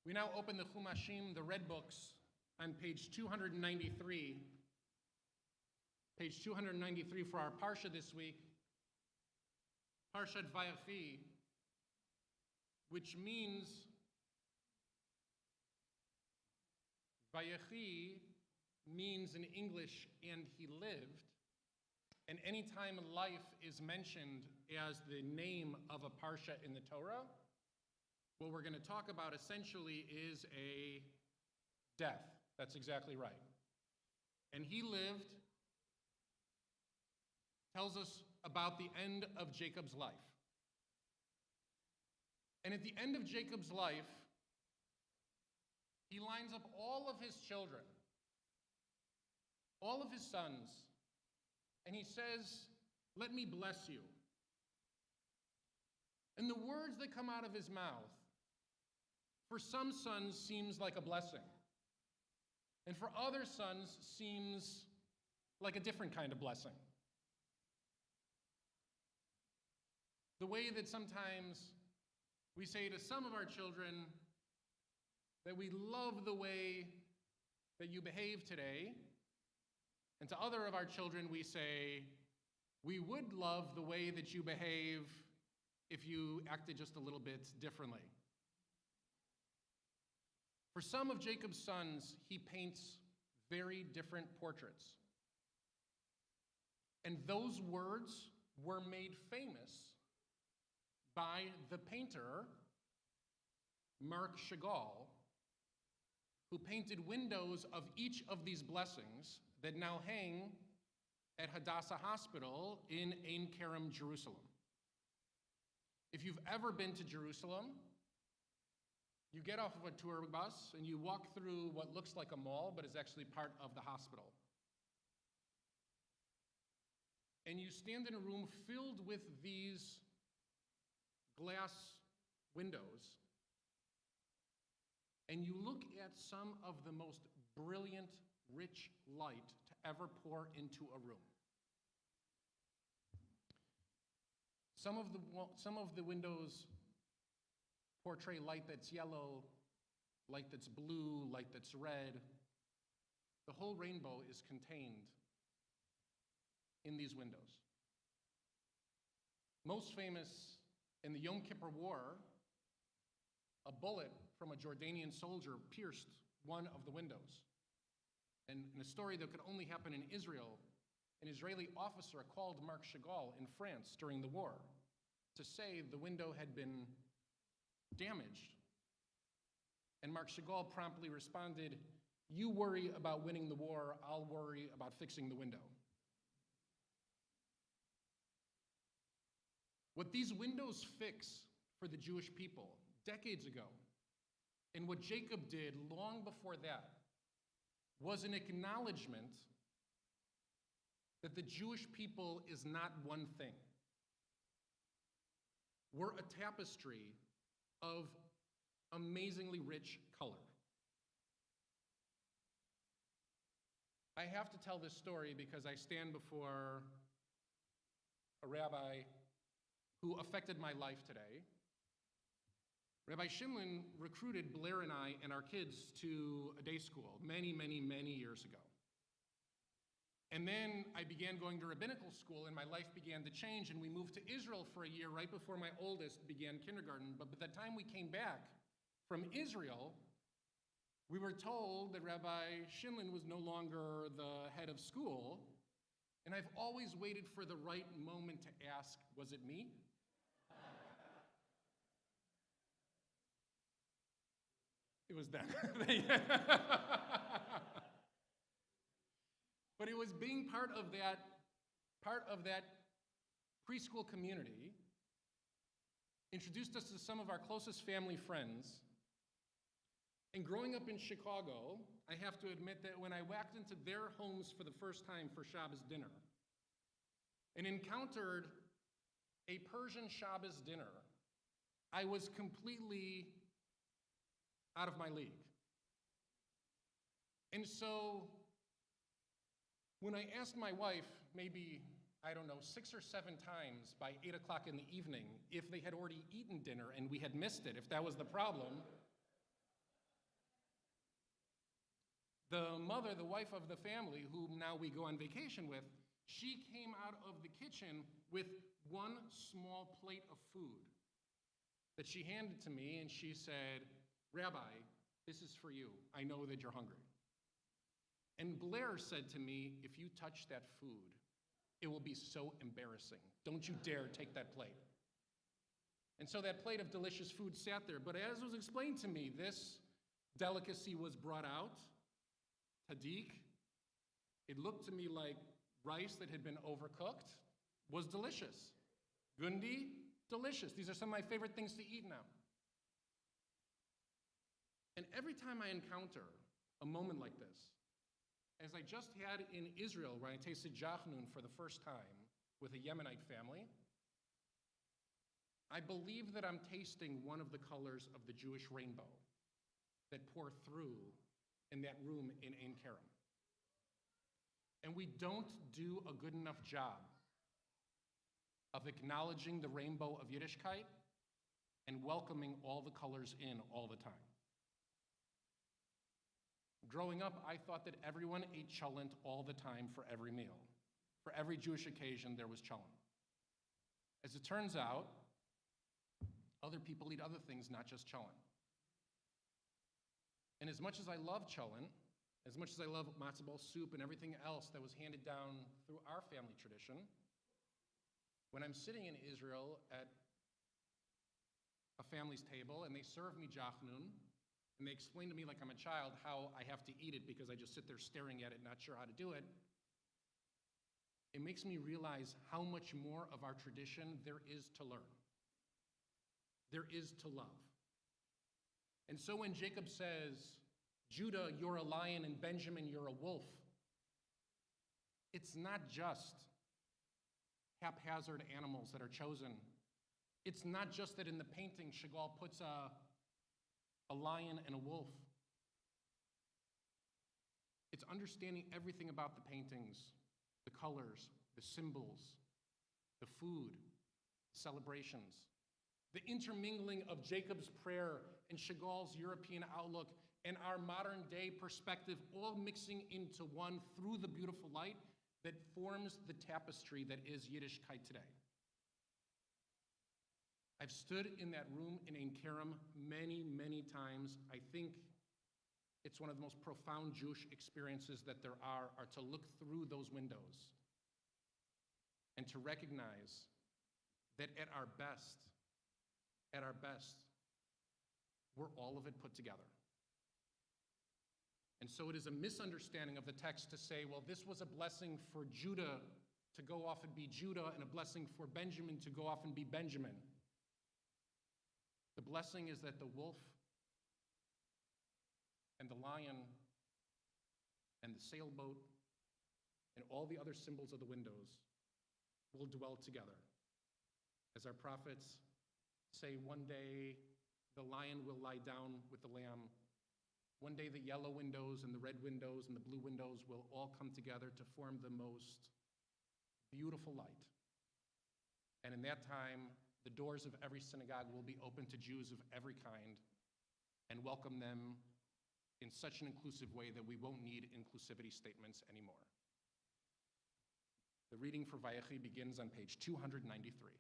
We now open the Chumashim, the red books, on page 293. Page 293 for our Parsha this week, Parshat Vayechi, which means Vayechi means in English, and he lived. And anytime life is mentioned as the name of a Parsha in the Torah, what we're going to talk about essentially is a death. That's exactly right. And he lived tells us about the end of Jacob's life. And at the end of Jacob's life, he lines up all of his children, all of his sons, and he says, "Let me bless you." And the words that come out of his mouth, for some sons seems like a blessing, and for other sons seems like a different kind of blessing. The way that sometimes we say to some of our children that we love the way that you behave today, and to other of our children we say, we would love the way that you behave if you acted just a little bit differently. For some of Jacob's sons, he paints very different portraits. And those words were made famous by the painter, Marc Chagall, who painted windows of each of these blessings that now hang at Hadassah Hospital in Ein Kerem, Jerusalem. If you've ever been to Jerusalem, you get off of a tour bus and you walk through what looks like a mall, but is actually part of the hospital. And you stand in a room filled with these glass windows, and you look at some of the most brilliant, rich light to ever pour into a room. Some of the windows portray light that's yellow, light that's blue, light that's red. The whole rainbow is contained in these windows. Most famous in the Yom Kippur War, a bullet from a Jordanian soldier pierced one of the windows. And in a story that could only happen in Israel, an Israeli officer called Marc Chagall in France during the war to say the window had been damaged. And Marc Chagall promptly responded, "You worry about winning the war, I'll worry about fixing the window." What these windows fix for the Jewish people decades ago, and what Jacob did long before that, was an acknowledgement that the Jewish people is not one thing. We're a tapestry of amazingly rich color. I have to tell this story because I stand before a rabbi who affected my life today. Rabbi Shimlin recruited Blair and I and our kids to a day school many, many, many years ago. And then I began going to rabbinical school and my life began to change, and we moved to Israel for a year right before my oldest began kindergarten. But by the time we came back from Israel, we were told that Rabbi Shimlin was no longer the head of school, and I've always waited for the right moment to ask, was it me? It was them. But it was being part of that preschool community, introduced us to some of our closest family friends. And growing up in Chicago, I have to admit that when I walked into their homes for the first time for Shabbos dinner and encountered a Persian Shabbos dinner, I was completely out of my league. And so when I asked my wife, maybe, 6 or 7 times by 8 o'clock in the evening, if they had already eaten dinner and we had missed it, if that was the problem, The mother, the wife of the family, whom now we go on vacation with, she came out of the kitchen with one small plate of food that she handed to me, and she said, "Rabbi, this is for you. I know that you're hungry." And Blair said to me, "If you touch that food, it will be so embarrassing. Don't you dare take that plate." And so that plate of delicious food sat there. But as was explained to me, this delicacy was brought out, tadik. It looked to me like rice that had been overcooked, was delicious. Gundi, delicious. These are some of my favorite things to eat now. And every time I encounter a moment like this, as I just had in Israel, where I tasted jachnun for the first time with a Yemenite family, I believe that I'm tasting one of the colors of the Jewish rainbow that pour through in that room in Ein Kerem. And we don't do a good enough job of acknowledging the rainbow of Yiddishkeit and welcoming all the colors in all the time. Growing up, I thought that everyone ate cholent all the time for every meal. For every Jewish occasion, there was cholent. As it turns out, other people eat other things, not just cholent. And as much as I love cholent, as much as I love matzo ball soup and everything else that was handed down through our family tradition, when I'm sitting in Israel at a family's table and they serve me jachnun, and they explain to me like I'm a child how I have to eat it because I just sit there staring at it, not sure how to do it, it makes me realize how much more of our tradition there is to learn. There is to love. And so when Jacob says, "Judah, you're a lion, and Benjamin, you're a wolf," it's not just haphazard animals that are chosen. It's not just that in the painting Chagall puts a lion and a wolf. It's understanding everything about the paintings, the colors, the symbols, the food, the celebrations, the intermingling of Jacob's prayer and Chagall's European outlook and our modern day perspective, all mixing into one through the beautiful light that forms the tapestry that is Yiddishkeit today. I've stood in that room in Ein Kerem many, many times. I think it's one of the most profound Jewish experiences that there are to look through those windows and to recognize that at our best, we're all of it put together. And so it is a misunderstanding of the text to say, well, this was a blessing for Judah to go off and be Judah and a blessing for Benjamin to go off and be Benjamin. The blessing is that the wolf and the lion and the sailboat and all the other symbols of the windows will dwell together. As our prophets say, one day the lion will lie down with the lamb. One day the yellow windows and the red windows and the blue windows will all come together to form the most beautiful light. And in that time, the doors of every synagogue will be open to Jews of every kind and welcome them in such an inclusive way that we won't need inclusivity statements anymore. The reading for Vayechi begins on page 293.